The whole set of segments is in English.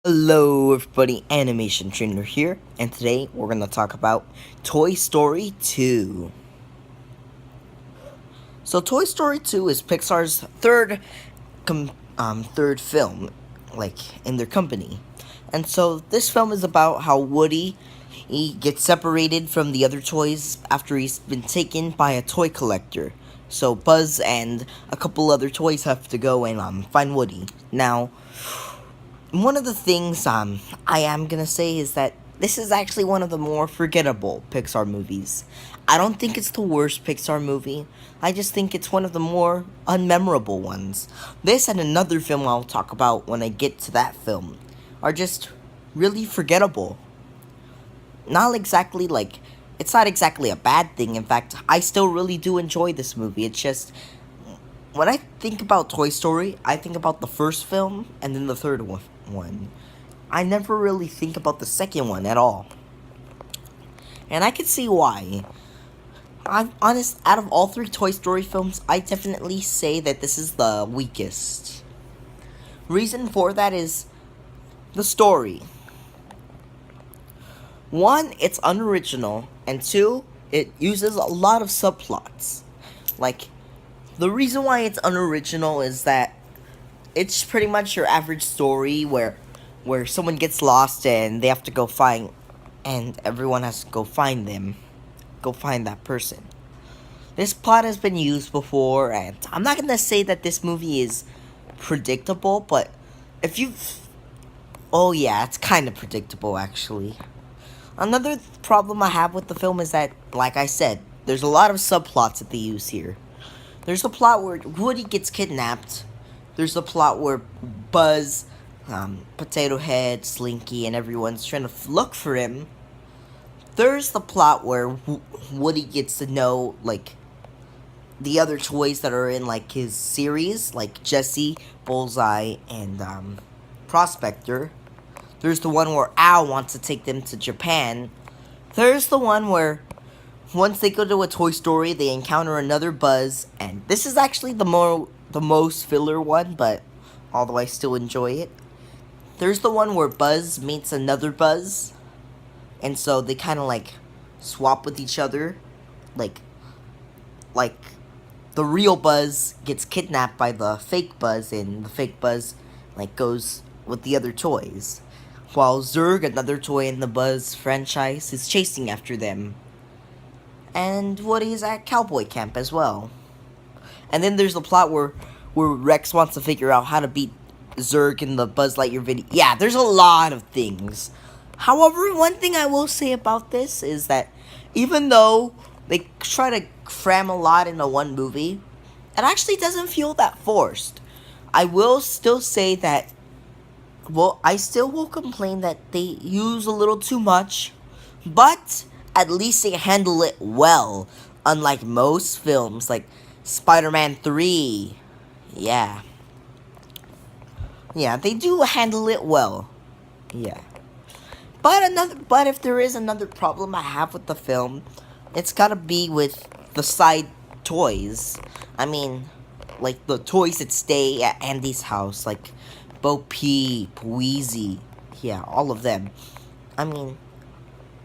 Hello everybody, Animation Trainer here, and today we're going to talk about Toy Story 2. So Toy Story 2 is Pixar's third film, in their company. And so this film is about how Woody he gets separated from the other toys after he's been taken by a toy collector. So Buzz and a couple other toys have to go and find Woody. Now, one of the things I am gonna say is that this is actually one of the more forgettable Pixar movies. I don't think it's the worst Pixar movie. I just think it's one of the more unmemorable ones. This and another film I'll talk about when I get to that film are just really forgettable. Not exactly like it's not exactly a bad thing. In fact, I still really do enjoy this movie. It's just when I think about Toy Story, I think about the first film and then the third one. I never really think about the second one at all. And I can see why. I'm honest, out of all three Toy Story films, I definitely say that this is the weakest. Reason for that is the story. One, it's unoriginal, and two, it uses a lot of subplots. Like, the reason why it's unoriginal is that it's pretty much your average story where someone gets lost and they have to go find and everyone has to go find them. Go find that person. This plot has been used before, and I'm not gonna say that this movie is predictable, but if you oh yeah, it's kind of predictable actually. Another problem I have with the film is that, like I said, there's a lot of subplots that they use here. There's a plot where Woody gets kidnapped. There's a plot where Buzz, Potato Head, Slinky, and everyone's trying to look for him. There's the plot where Woody gets to know, the other toys that are in, his series, like Jessie, Bullseye, and, Prospector. There's the one where Al wants to take them to Japan. There's the one where once they go to a Toy Story, they encounter another Buzz, and this is actually the most filler one, but although I still enjoy it. There's the one where Buzz meets another Buzz, and so they kind of swap with each other, like like the real Buzz gets kidnapped by the fake Buzz, and the fake Buzz goes with the other toys, while Zurg, another toy in the Buzz franchise, is chasing after them. And Woody's at cowboy camp as well. And then there's the plot where Rex wants to figure out how to beat Zurg in the Buzz Lightyear video. Yeah, there's a lot of things. However, one thing I will say about this is that even though they try to cram a lot into one movie, it actually doesn't feel that forced. I will still say that, well, I still will complain that they use a little too much, but at least they handle it well, unlike most films like Spider-Man 3. Yeah. Yeah, they do handle it well. Yeah. But if there is another problem I have with the film, it's gotta be with the side toys. I mean, the toys that stay at Andy's house, like Bo Peep, Wheezy, yeah, all of them. I mean,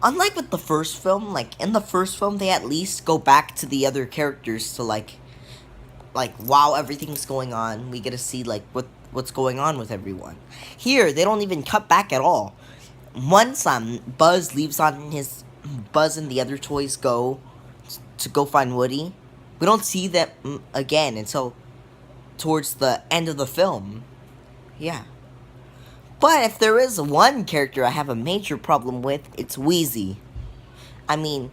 unlike with the first film, in the first film, they at least go back to the other characters to while everything's going on, we get to see what's going on with everyone. Here, they don't even cut back at all. Once Buzz leaves on his Buzz and the other toys go to go find Woody, we don't see that again until towards the end of the film. Yeah. But if there is one character I have a major problem with, it's Wheezy. I mean,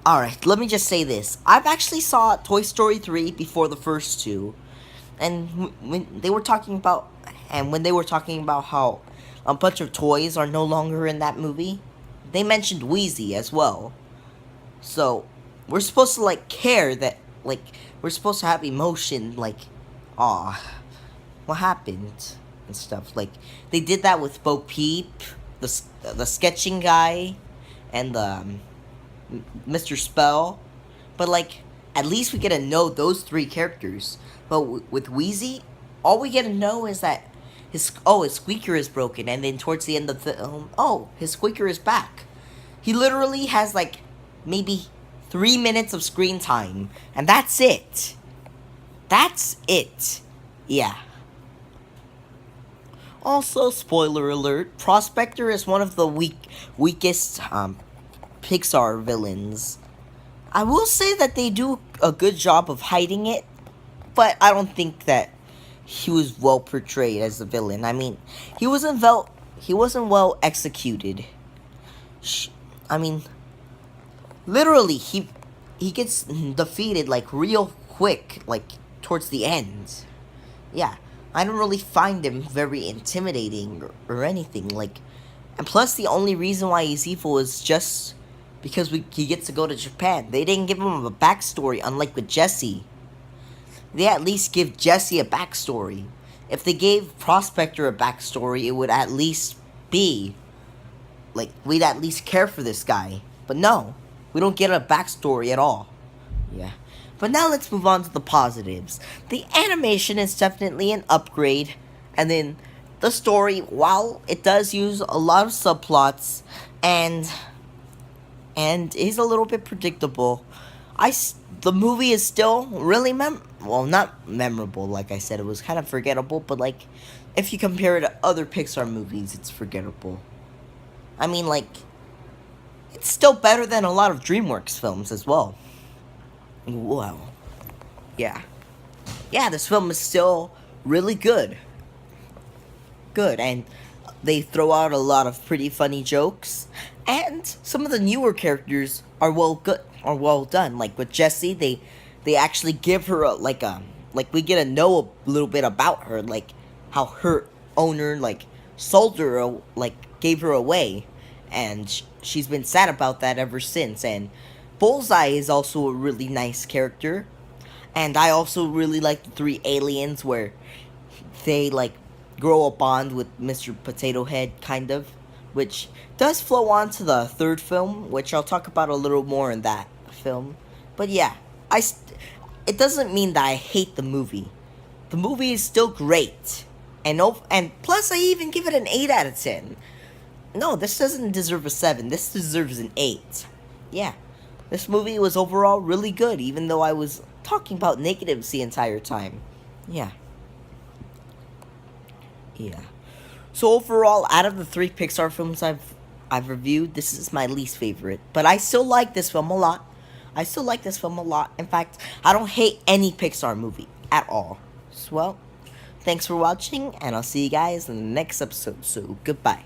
alright, let me just say this. I've actually saw Toy Story 3 before the first two. And when they were talking about how a bunch of toys are no longer in that movie, they mentioned Wheezy as well. So, we're supposed to care that we're supposed to have emotion aw, what happened and stuff. They did that with Bo Peep, the sketching guy, and Mr. Spell. But at least we get to know those three characters. But with Wheezy, all we get to know is that his squeaker is broken, and then towards the end of the film, oh, his squeaker is back. He literally has like maybe 3 minutes of screen time, and that's it. That's it. Yeah. Also, spoiler alert: Prospector is one of the weakest Pixar villains. I will say that they do a good job of hiding it, but I don't think that he was well portrayed as the villain. I mean, he wasn't well executed. I mean, literally, he gets defeated like real quick, like towards the end. Yeah, I don't really find him very intimidating or anything. Like, and plus, the only reason why he's evil is just because he gets to go to Japan. They didn't give him a backstory, unlike with Jesse. They at least give Jesse a backstory. If they gave Prospector a backstory, it would at least be like we'd at least care for this guy. But no, we don't get a backstory at all. Yeah. But now let's move on to the positives. The animation is definitely an upgrade. And then the story, while it does use a lot of subplots and is a little bit predictable, the movie is still really not memorable. Like I said, it was kind of forgettable, but like if you compare it to other Pixar movies, it's forgettable. I mean, like, it's still better than a lot of DreamWorks films as well. Wow. Yeah. Yeah, this film is still really good. Good, and they throw out a lot of pretty funny jokes, and some of the newer characters are well done. Like with Jessie, they actually give her like we get to know a little bit about her, like how her owner like sold her, like gave her away, and she's been sad about that ever since. And Bullseye is also a really nice character, and I also really like the three aliens where they like grow a bond with Mr. Potato Head, kind of, which does flow on to the third film, which I'll talk about a little more in that film. But yeah, it doesn't mean that I hate the movie. The movie is still great, and plus I even give it an 8 out of 10. No, this doesn't deserve a 7. This deserves an 8. Yeah, this movie was overall really good, even though I was talking about negatives the entire time. Yeah. Yeah. So overall, out of the 3 Pixar films I've reviewed, this is my least favorite. But I still like this film a lot. In fact, I don't hate any Pixar movie at all. So, well, thanks for watching, and I'll see you guys in the next episode. So, goodbye.